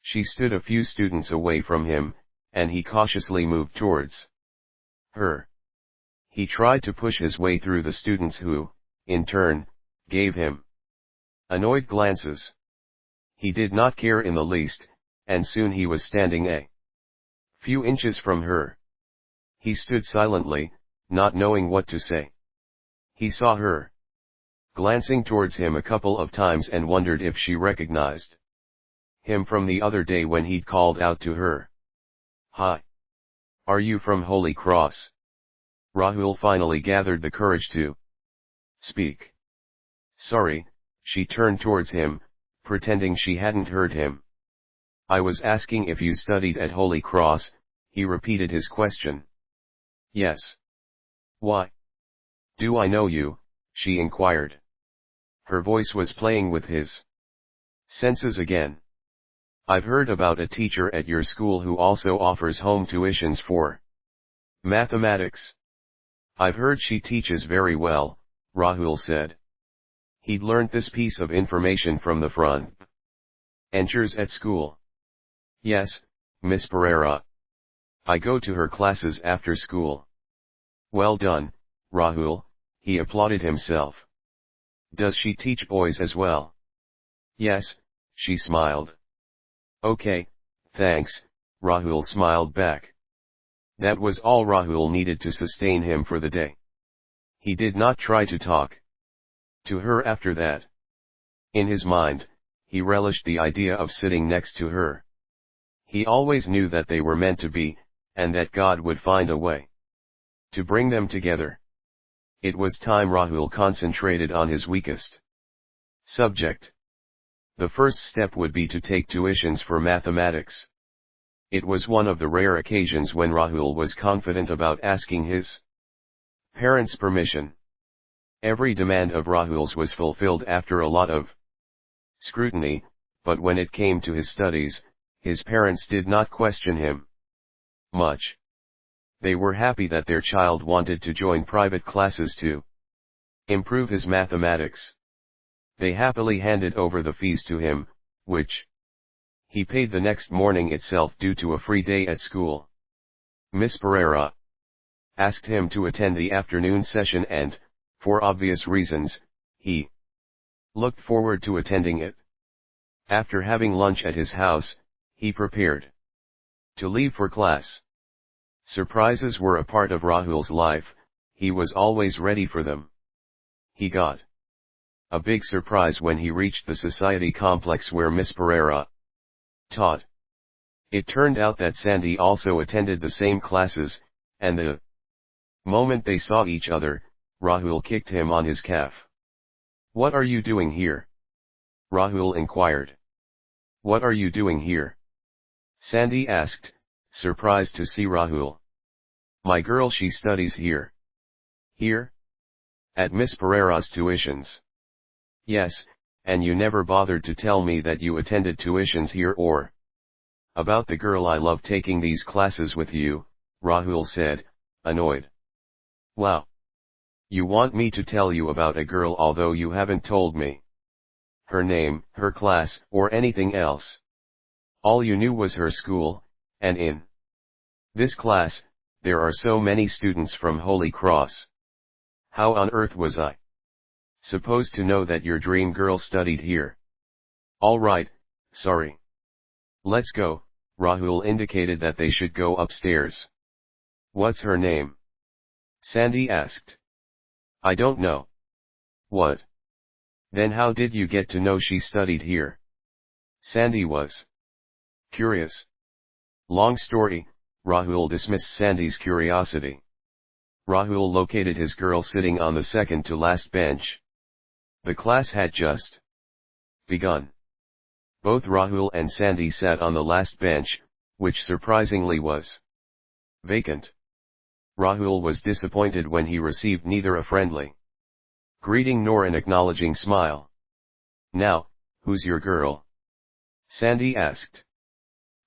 She stood a few students away from him, and he cautiously moved towards her. He tried to push his way through the students who, in turn, gave him annoyed glances. He did not care in the least, and soon he was standing a few inches from her. He stood silently, not knowing what to say. He saw her glancing towards him a couple of times and wondered if she recognized him from the other day when he'd called out to her. "Hi. Are you from Holy Cross?" Rahul finally gathered the courage to speak. "Sorry," she turned towards him, pretending she hadn't heard him. "I was asking if you studied at Holy Cross," he repeated his question. "Yes." "Why? Do I know you?" she inquired. Her voice was playing with his senses again. "I've heard about a teacher at your school who also offers home tuitions for mathematics." "I've heard she teaches very well," Rahul said. He'd learned this piece of information from the front benchers at school. "Yes, Miss Pereira. I go to her classes after school." "Well done, Rahul," he applauded himself. "Does she teach boys as well?" "Yes," she smiled. "Okay, thanks," Rahul smiled back. That was all Rahul needed to sustain him for the day. He did not try to talk to her after that. In his mind, he relished the idea of sitting next to her. He always knew that they were meant to be, and that God would find a way to bring them together. It was time Rahul concentrated on his weakest subject. The first step would be to take tuitions for mathematics. It was one of the rare occasions when Rahul was confident about asking his parents' permission. Every demand of Rahul's was fulfilled after a lot of scrutiny, but when it came to his studies, his parents did not question him much. They were happy that their child wanted to join private classes to improve his mathematics. They happily handed over the fees to him, which he paid the next morning itself due to a free day at school. Miss Pereira asked him to attend the afternoon session and, for obvious reasons, he looked forward to attending it. After having lunch at his house, he prepared to leave for class. Surprises were a part of Rahul's life, he was always ready for them. He got a big surprise when he reached the society complex where Miss Pereira taught. It turned out that Sandy also attended the same classes, and the moment they saw each other, Rahul kicked him on his calf. "What are you doing here?" Rahul inquired. "What are you doing here?" Sandy asked, surprised to see Rahul. "My girl, she studies here." "Here? At Miss Pereira's tuitions?" "Yes, and you never bothered to tell me that you attended tuitions here or about the girl. I love taking these classes with you," Rahul said, annoyed. "Wow. You want me to tell you about a girl although you haven't told me her name, her class, or anything else. All you knew was her school, and in this class, there are so many students from Holy Cross. How on earth was I supposed to know that your dream girl studied here?" "All right, sorry. Let's go." Rahul indicated that they should go upstairs. "What's her name?" Sandy asked. "I don't know." "What? Then how did you get to know she studied here?" Sandy was curious. Long story, Rahul dismissed Sandy's curiosity. Rahul located his girl sitting on the second to last bench. The class had just begun. Both Rahul and Sandy sat on the last bench, which surprisingly was vacant. Rahul was disappointed when he received neither a friendly greeting nor an acknowledging smile. "Now, who's your girl?" Sandy asked.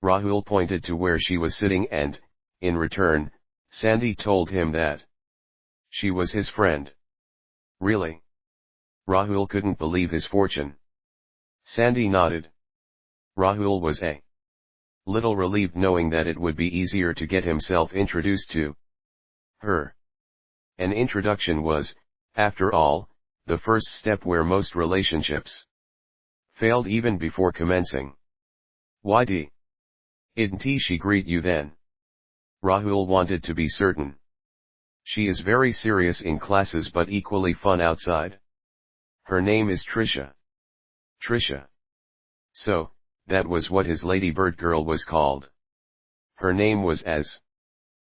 Rahul pointed to where she was sitting and, in return, Sandy told him that she was his friend. "Really?" Rahul couldn't believe his fortune. Sandy nodded. Rahul was a little relieved knowing that it would be easier to get himself introduced to her. An introduction was, after all, the first step where most relationships failed even before commencing. "Why didn't she greet you then?" Rahul wanted to be certain. "She is very serious in classes but equally fun outside. Her name is Trisha." Trisha. So, that was what his ladybird girl was called. Her name was as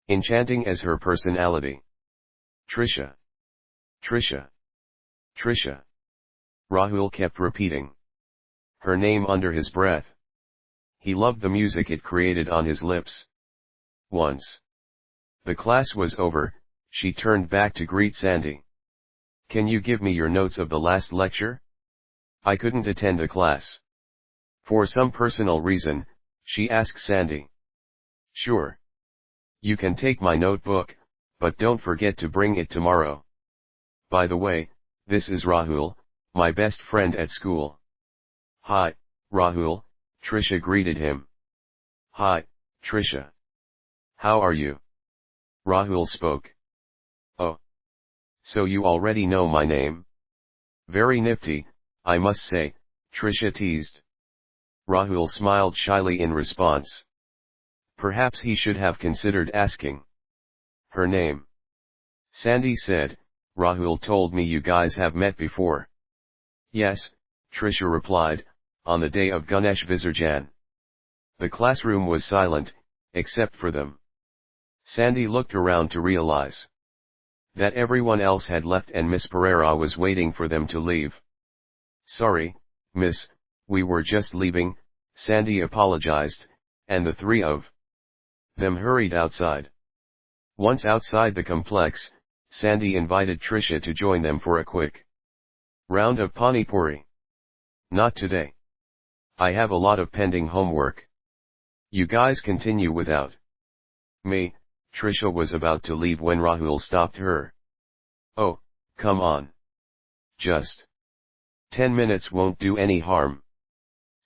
enchanting as her personality. Trisha. Trisha. Trisha. Rahul kept repeating her name under his breath. He loved the music it created on his lips. Once the class was over, she turned back to greet Sandy. "Can you give me your notes of the last lecture? I couldn't attend the class for some personal reason," she asked Sandy. "Sure. You can take my notebook, but don't forget to bring it tomorrow. By the way, this is Rahul, my best friend at school." "Hi, Rahul," Trisha greeted him. "Hi, Trisha. How are you?" Rahul spoke. "Oh. So you already know my name? Very nifty, I must say," Trisha teased. Rahul smiled shyly in response. Perhaps he should have considered asking her name. Sandy said, "Rahul told me you guys have met before." "Yes," Trisha replied, "on the day of Ganesh Visarjan." The classroom was silent, except for them. Sandy looked around to realize that everyone else had left and Miss Pereira was waiting for them to leave. "Sorry, miss, we were just leaving," Sandy apologized, and the three of them hurried outside. Once outside the complex, Sandy invited Trisha to join them for a quick round of pani puri. "Not today. I have a lot of pending homework. You guys continue without me." Trisha was about to leave when Rahul stopped her. "Oh, come on. Just 10 minutes won't do any harm."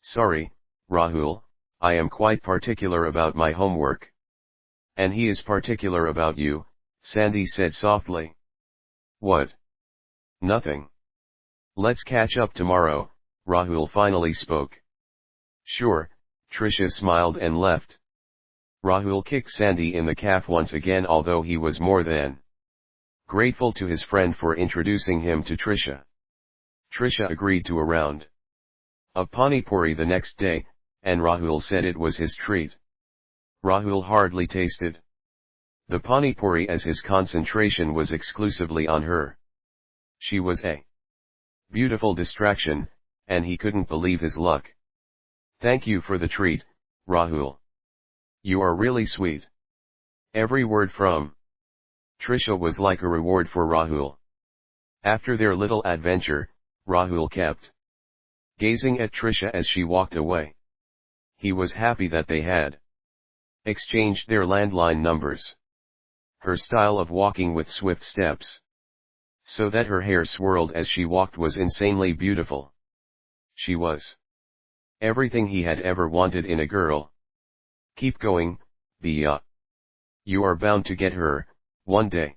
"Sorry, Rahul, I am quite particular about my homework." "And he is particular about you," Sandy said softly. "What?" "Nothing. Let's catch up tomorrow, Rahul finally spoke. Sure, Trisha smiled and left. Rahul kicked Sandy in the calf once again, although he was more than grateful to his friend for introducing him to Trisha. Trisha agreed to a round of Pani Puri the next day, and Rahul said it was his treat. Rahul hardly tasted the Pani Puri as his concentration was exclusively on her. She was a beautiful distraction, and he couldn't believe his luck. Thank you for the treat, Rahul. You are really sweet. Every word from Trisha was like a reward for Rahul. After their little adventure, Rahul kept gazing at Trisha as she walked away. He was happy that they had exchanged their landline numbers. Her style of walking with swift steps, so that her hair swirled as she walked, was insanely beautiful. She was everything he had ever wanted in a girl. Keep going, Bia. You are bound to get her, one day.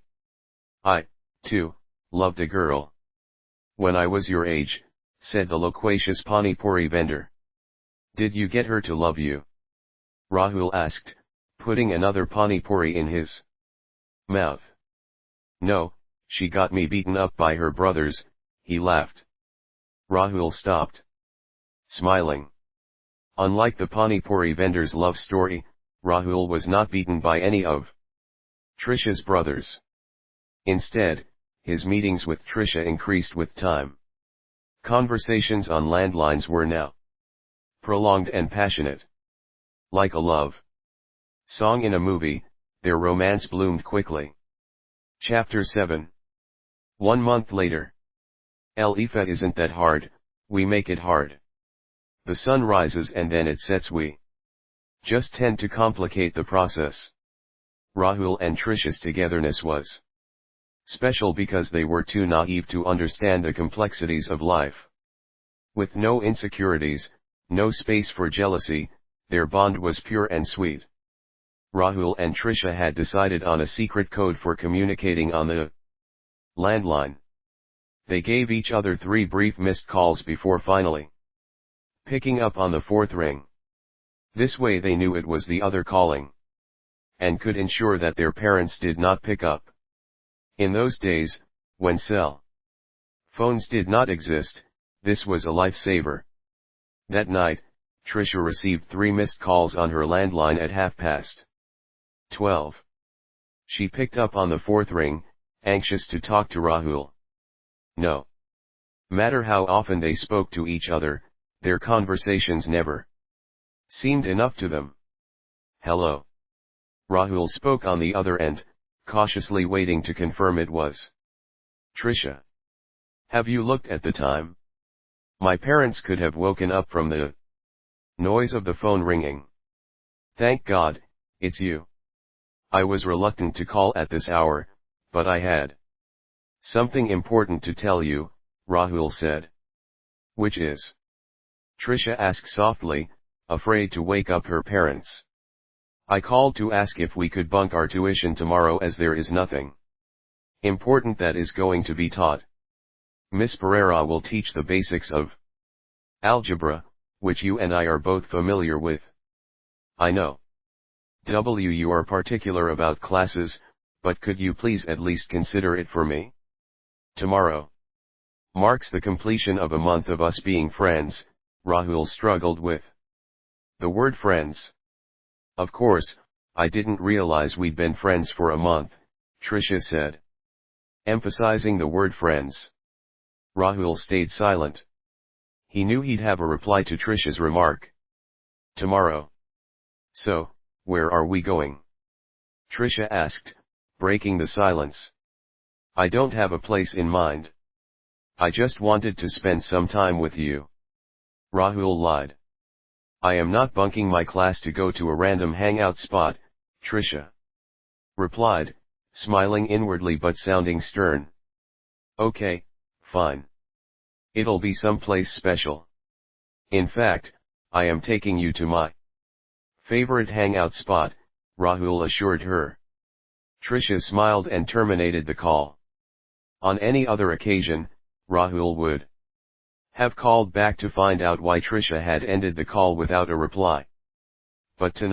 I, too, loved a girl when I was your age, said the loquacious Pani Puri vendor. Did you get her to love you? Rahul asked, putting another Pani Puri in his mouth. No, she got me beaten up by her brothers, he laughed. Rahul stopped, smiling. Unlike the Pani Puri vendor's love story, Rahul was not beaten by any of Trisha's brothers. Instead, his meetings with Trisha increased with time. Conversations on landlines were now prolonged and passionate. Like a love song in a movie, their romance bloomed quickly. Chapter 7. 1 month later. Life isn't that hard, we make it hard. The sun rises and then it sets, we just tend to complicate the process. Rahul and Trisha's togetherness was special because they were too naive to understand the complexities of life. With no insecurities, no space for jealousy, their bond was pure and sweet. Rahul and Trisha had decided on a secret code for communicating on the landline. They gave each other 3 brief missed calls before finally picking up on the 4th ring. This way they knew it was the other calling, and could ensure that their parents did not pick up. In those days, when cell phones did not exist, this was a lifesaver. That night, Trisha received 3 missed calls on her landline at 12:30. She picked up on the 4th ring, anxious to talk to Rahul. No matter how often they spoke to each other, their conversations never seemed enough to them. Hello. Rahul spoke on the other end, cautiously waiting to confirm it was Trisha. Have you looked at the time? My parents could have woken up from the noise of the phone ringing. Thank God, it's you. I was reluctant to call at this hour, but I had something important to tell you, Rahul said. Which is? Trisha asked softly, afraid to wake up her parents. I called to ask if we could bunk our tuition tomorrow, as there is nothing important that is going to be taught. Miss Pereira will teach the basics of algebra, which you and I are both familiar with. I know. You are particular about classes, but could you please at least consider it for me? Tomorrow marks the completion of a month of us being friends, Rahul struggled with the word friends. Of course, I didn't realize we'd been friends for a month, Trisha said, emphasizing the word friends. Rahul stayed silent. He knew he'd have a reply to Trisha's remark. Tomorrow. So, where are we going? Trisha asked, breaking the silence. I don't have a place in mind. I just wanted to spend some time with you. Rahul lied. I am not bunking my class to go to a random hangout spot, Trisha replied, smiling inwardly but sounding stern. Okay, fine. It'll be someplace special. In fact, I am taking you to my favorite hangout spot, Rahul assured her. Trisha smiled and terminated the call. On any other occasion, Rahul would Have called back to find out why Trisha had ended the call without a reply. But tonight,